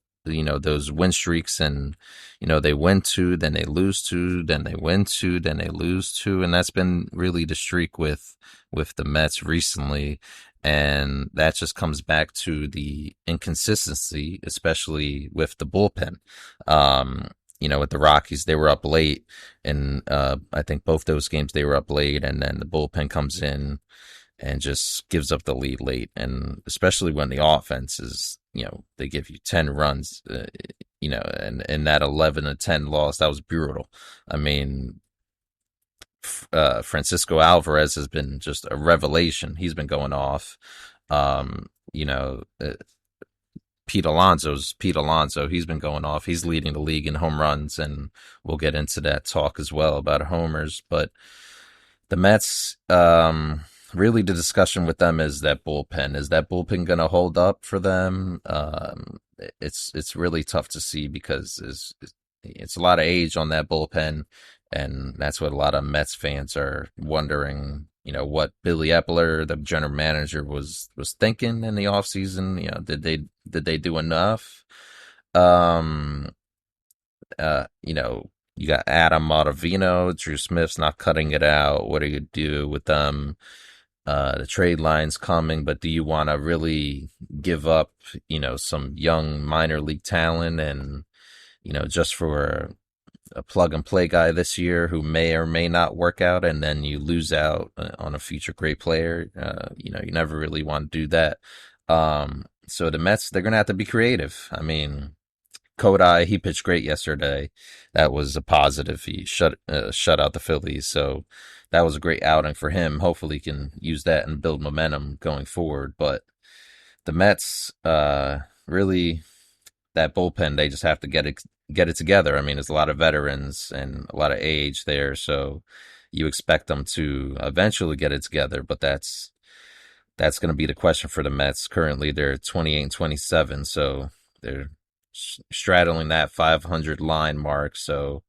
win streaks, and they win 2, then they lose 2, then they win 2, then they lose 2, and that's been really the streak with the Mets recently. And that just comes back to the inconsistency, especially with the bullpen. With the Rockies, they were up late, and I think both those games they were up late, and then the bullpen comes in and just gives up the lead late. And especially when the offense is, they give you 10 runs, and that 11-10 loss, that was brutal. I mean, Francisco Alvarez has been just a revelation. He's been going off. Pete Alonso. He's been going off. He's leading the league in home runs, and we'll get into that talk as well about homers. But the Mets, really the discussion with them is that bullpen. Is that bullpen going to hold up for them? It's really tough to see because it's a lot of age on that bullpen. And that's what a lot of Mets fans are wondering, what Billy Epler, the general manager, was thinking in the offseason. Did they do enough? You got Adam Ottavino, Drew Smith's not cutting it out. What do you do with them? The trade line's coming, but do you want to really give up, some young minor league talent and, just for a plug and play guy this year who may or may not work out, and then you lose out on a future great player? You never really want to do that. So the Mets, they're going to have to be creative. I mean, Kodai, he pitched great yesterday. That was a positive. He shut out the Phillies. So that was a great outing for him. Hopefully he can use that and build momentum going forward. But the Mets, really, that bullpen, they just have to get it together. I mean, there's a lot of veterans and a lot of age there, so you expect them to eventually get it together, but that's going to be the question for the Mets. Currently, they're 28-27, so they're straddling that 500 line mark. So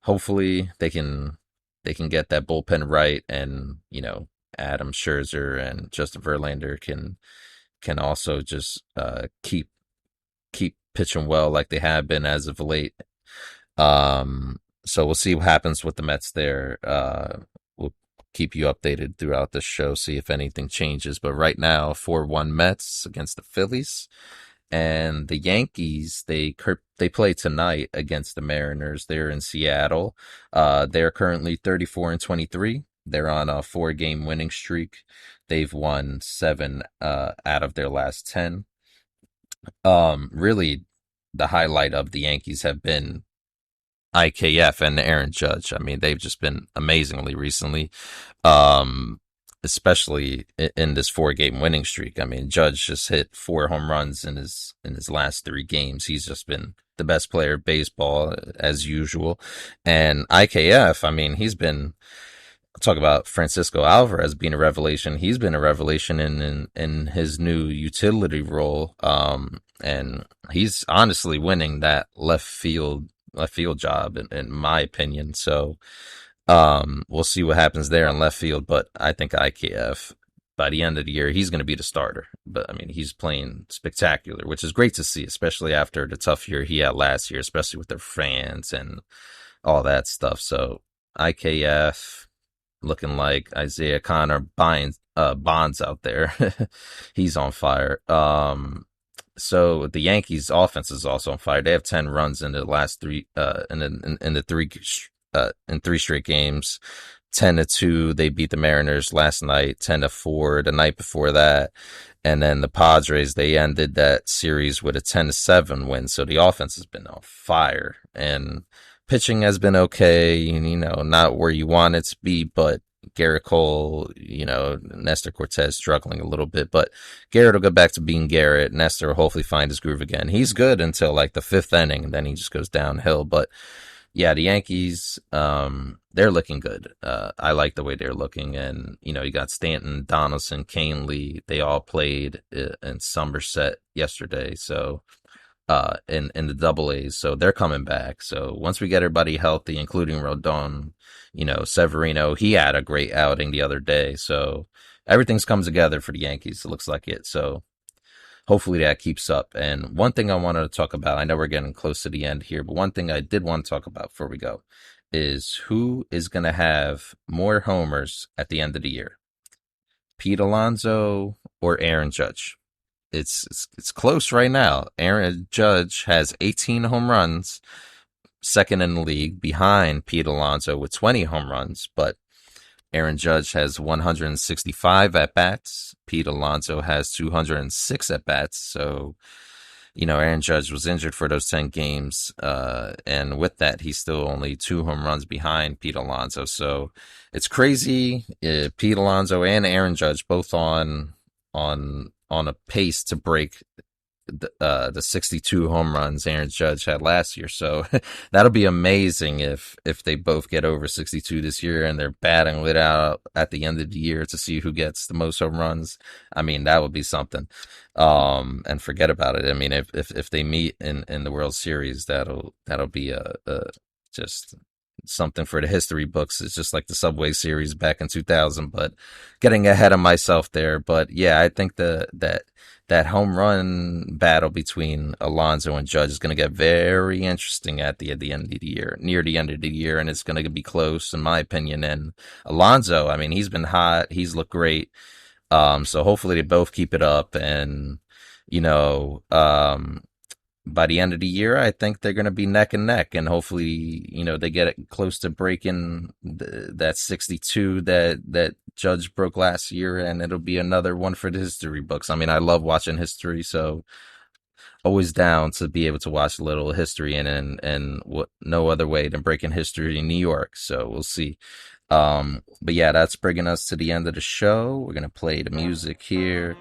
hopefully they can get that bullpen right, and Adam Scherzer and Justin Verlander can also just keep pitching well like they have been as of late. So we'll see what happens with the Mets there. We'll keep you updated throughout the show, see if anything changes. But right now, 4-1 Mets against the Phillies. And the Yankees, they play tonight against the Mariners. They're in Seattle. They're currently 34-23. They're on a 4-game winning streak. They've won 7 out of their last 10. Really, the highlight of the Yankees have been IKF and Aaron Judge. I mean, they've just been amazingly recently, especially in this 4-game winning streak. I mean, Judge just hit 4 home runs in his last 3 games. He's just been the best player of baseball as usual. And IKF, I mean, he's been talk about Francisco Alvarez being a revelation. He's been a revelation in his new utility role. And he's honestly winning that left field job in my opinion. So, we'll see what happens there in left field, but I think IKF by the end of the year, he's going to be the starter. But I mean, he's playing spectacular, which is great to see, especially after the tough year he had last year, especially with their fans and all that stuff. So IKF looking like Isaiah Connor Bonds out there. He's on fire. So the Yankees offense is also on fire. They have 10 runs in the last three, in 3 straight games. 10-2, they beat the Mariners last night. 10-4 the night before that, and then the Padres, they ended that series with a 10-7 win. So the offense has been on fire, and pitching has been okay. You know, not where you want it to be, but Garrett Cole, you know, Nestor Cortez struggling a little bit, but Garrett will go back to being Garrett. Nestor will hopefully find his groove again. He's good until like the 5th inning, and then he just goes downhill. But yeah, the Yankees, they're looking good. I like the way they're looking. And, you know, you got Stanton, Donaldson, Canely. They all played in Somerset yesterday. So, in the double A's. So they're coming back. So once we get everybody healthy, including Rodon, you know, Severino, he had a great outing the other day. So everything's come together for the Yankees. It looks like it. So hopefully that keeps up. And one thing I wanted to talk about, I know we're getting close to the end here, but one thing I did want to talk about before we go is who is going to have more homers at the end of the year, Pete Alonso or Aaron Judge. It's close right now. Aaron Judge has 18 home runs, second in the league, behind Pete Alonso with 20 home runs, but Aaron Judge has 165 at-bats. Pete Alonso has 206 at-bats. So, you know, Aaron Judge was injured for those 10 games. And with that, he's still only 2 home runs behind Pete Alonso. So it's crazy. Pete Alonso and Aaron Judge both on a pace to break the 62 home runs Aaron Judge had last year. So that'll be amazing if they both get over 62 this year and they're battling it out at the end of the year to see who gets the most home runs. I mean, that would be something. And forget about it. I mean, if they meet in the World Series, that'll be just something for the history books. It's just like the Subway Series back in 2000, but getting ahead of myself there. But yeah, I think that home run battle between Alonso and Judge is going to get very interesting at the end of the year, near the end of the year, and it's going to be close, in my opinion. And Alonso, I mean, he's been hot. He's looked great. So hopefully they both keep it up. And, you know, by the end of the year, I think they're going to be neck and neck, and hopefully, you know, they get it close to breaking that 62 that Judge broke last year, and it'll be another one for the history books. I mean, I love watching history, so always down to be able to watch a little history and what no other way than breaking history in New York. So we'll see. But yeah, that's bringing us to the end of the show. We're going to play the music here,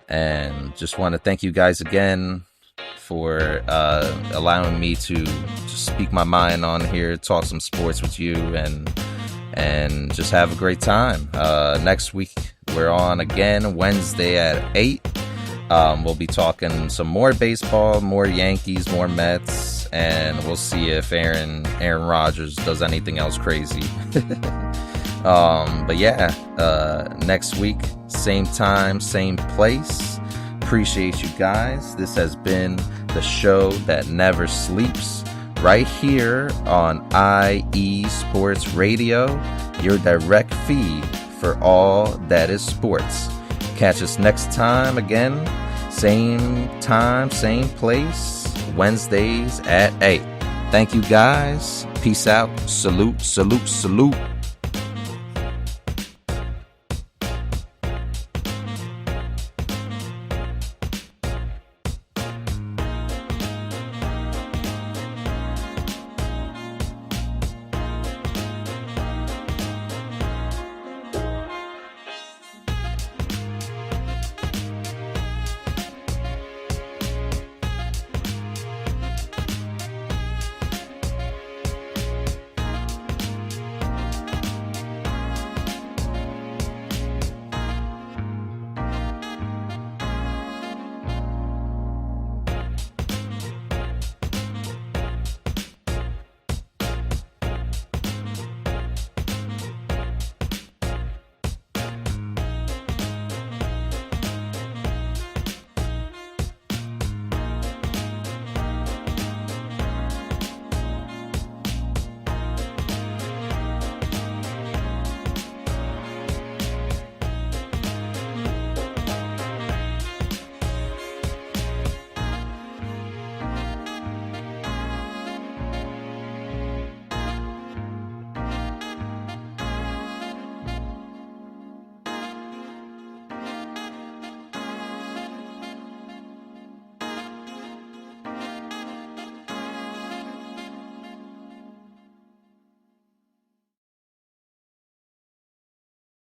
and just want to thank you guys again for allowing me to just speak my mind on here, talk some sports with you, and just have a great time. Next week we're on again Wednesday at 8. We'll be talking some more baseball, more Yankees, more Mets, and we'll see if Aaron Rodgers does anything else crazy. But yeah, next week, same time, same place. Appreciate you guys. This has been the show that never sleeps, right here on IE Sports Radio, your direct feed for all that is sports. Catch us next time again, same time, same place, Wednesdays at 8. Thank you guys. Peace out. Salute, salute, salute.